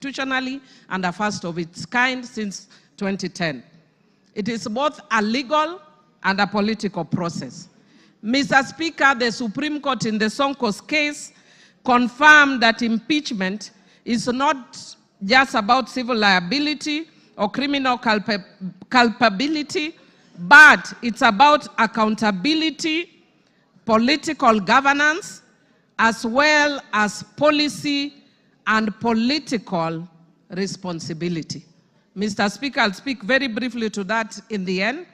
constitutionally and a first of its kind since 2010. It is both a legal and a political process. Mr. Speaker, the Supreme Court in the Sonko's case confirmed that impeachment is not just about civil liability or criminal culpability, but it's about accountability, political governance, as well as policy and political responsibility. Mr. Speaker, I'll speak very briefly to that in the end,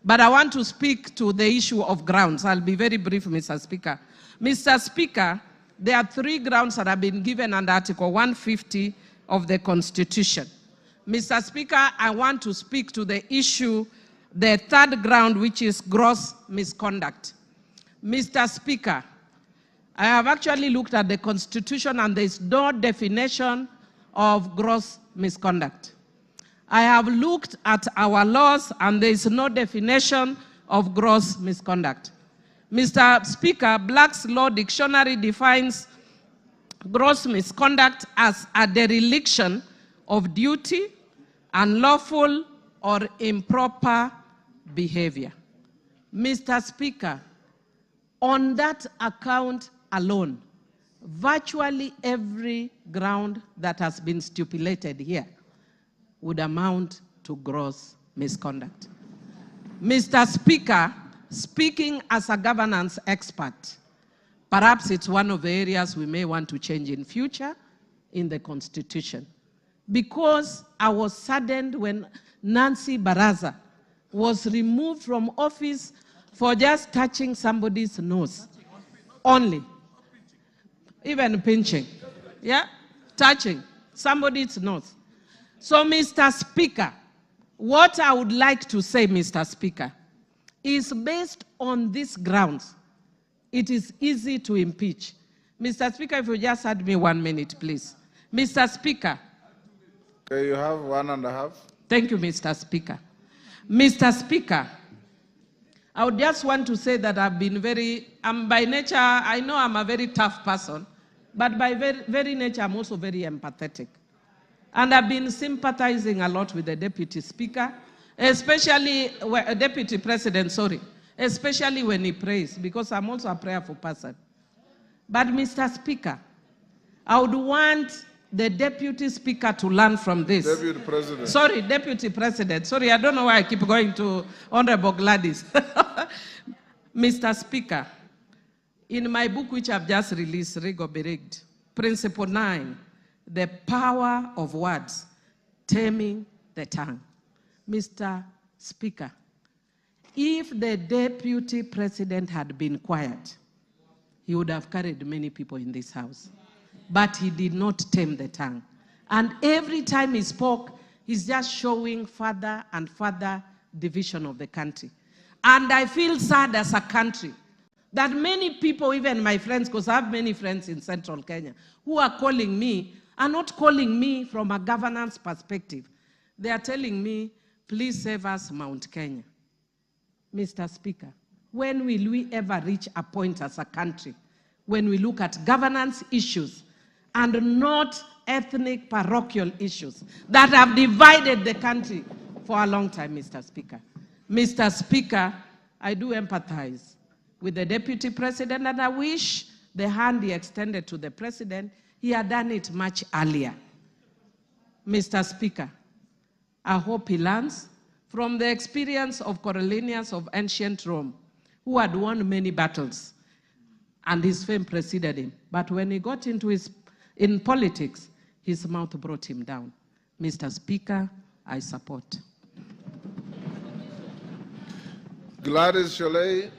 but I want to speak to the issue of grounds. I'll be very brief, Mr. Speaker. Mr. Speaker, there are 3 grounds that have been given under Article 150 of the Constitution. Mr. Speaker, I want to speak to the issue, the 3rd ground, which is gross misconduct. Mr. Speaker, I have actually looked at the Constitution and there is no definition of gross misconduct. I have looked at our laws and there is no definition of gross misconduct. Mr. Speaker, Black's Law Dictionary defines gross misconduct as a dereliction of duty, unlawful or improper behavior. Mr. Speaker, on that account alone, virtually every ground that has been stipulated here would amount to gross misconduct. Mr. Speaker, speaking as a governance expert, perhaps it's one of the areas we may want to change in future in the Constitution. Because I was saddened when Nancy Baraza was removed from office for just touching somebody's nose. Only. Even pinching. Yeah? Touching somebody's nose. So, Mr. Speaker, what I would like to say, Mr. Speaker, is based on these grounds, it is easy to impeach. Mr. Speaker, if you just had me 1 minute, please. Mr. Speaker. Okay, you have 1.5. Thank you, Mr. Speaker. Mr. Speaker, I would just want to say that I've been by nature, I know I'm a very tough person, but by very nature, I'm also very empathetic. And I've been sympathizing a lot with the Deputy Speaker, especially, Deputy President, sorry, especially when he prays, because I'm also a prayerful person. But Mr. Speaker, I would want the Deputy Speaker to learn from this. Deputy President. Sorry, Deputy President. Sorry, I don't know why I keep going to Honorable Gladys. Mr. Speaker, in my book which I've just released, Rigo Berigged, Principle 9, the power of words, taming the tongue. Mr. Speaker, if the Deputy President had been quiet, he would have carried many people in this house. But he did not tame the tongue. And every time he spoke, he's just showing further and further division of the country. And I feel sad as a country that many people, even my friends, because I have many friends in Central Kenya, who are calling me, are not calling me from a governance perspective. They are telling me, please save us Mount Kenya. Mr. Speaker, when will we ever reach a point as a country when we look at governance issues and not ethnic parochial issues that have divided the country for a long time, Mr. Speaker? Mr. Speaker, I do empathize with the Deputy President, and I wish the hand he extended to the President, he had done it much earlier. Mr. Speaker, I hope he learns from the experience of Coriolanus of ancient Rome, who had won many battles, and his fame preceded him. But when he got in politics, his mouth brought him down. Mr. Speaker, I support. Gladys Sholay,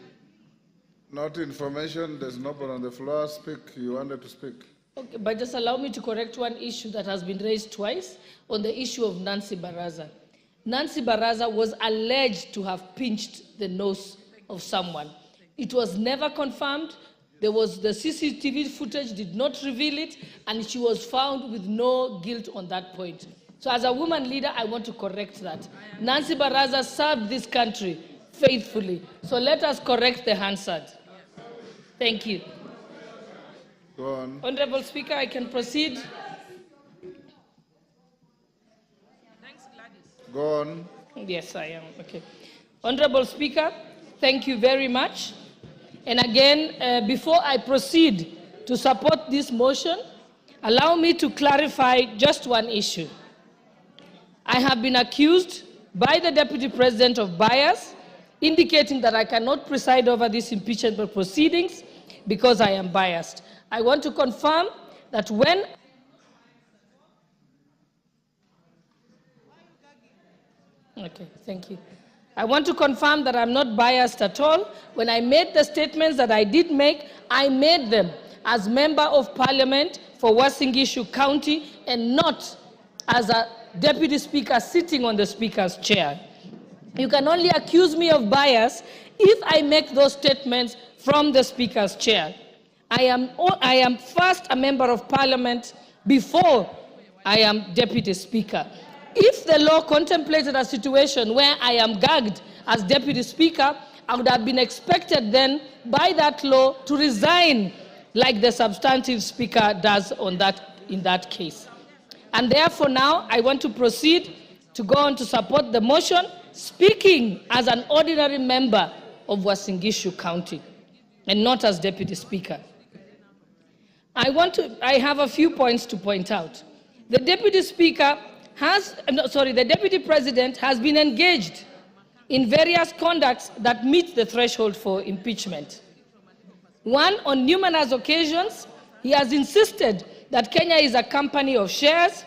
not information. There's nobody on the floor. Speak. You wanted to speak. Okay, but just allow me to correct one issue that has been raised twice on the issue of Nancy Baraza. Nancy Baraza was alleged to have pinched the nose of someone. It was never confirmed. The CCTV footage did not reveal it, and she was found with no guilt on that point. So as a woman leader, I want to correct that. Nancy Baraza served this country faithfully. So let us correct the Hansard. Thank you. Go on. Honorable Speaker, I can proceed. Go on. Yes, I am. Okay. Honorable Speaker, thank you very much. And again, before I proceed to support this motion, allow me to clarify just one issue. I have been accused by the Deputy President of bias, indicating that I cannot preside over these impeachment proceedings because I am biased. I want to confirm that when Okay, thank you. I want to confirm that I'm not biased at all. When I made the statements that I did make, I made them as Member of Parliament for Uasin Gishu County and not as a Deputy Speaker sitting on the Speaker's chair. You can only accuse me of bias if I make those statements from the Speaker's chair. I am first a Member of Parliament before I am Deputy Speaker. If the law contemplated a situation where I am gagged as Deputy Speaker, I would have been expected then by that law to resign like the substantive Speaker does in that case. And therefore now I want to proceed to go on to support the motion, speaking as an ordinary member of Uasin Gishu County and not as Deputy Speaker. I have a few points to point out. The Deputy President has been engaged in various conducts that meet the threshold for impeachment. One, on numerous occasions, he has insisted that Kenya is a company of shares,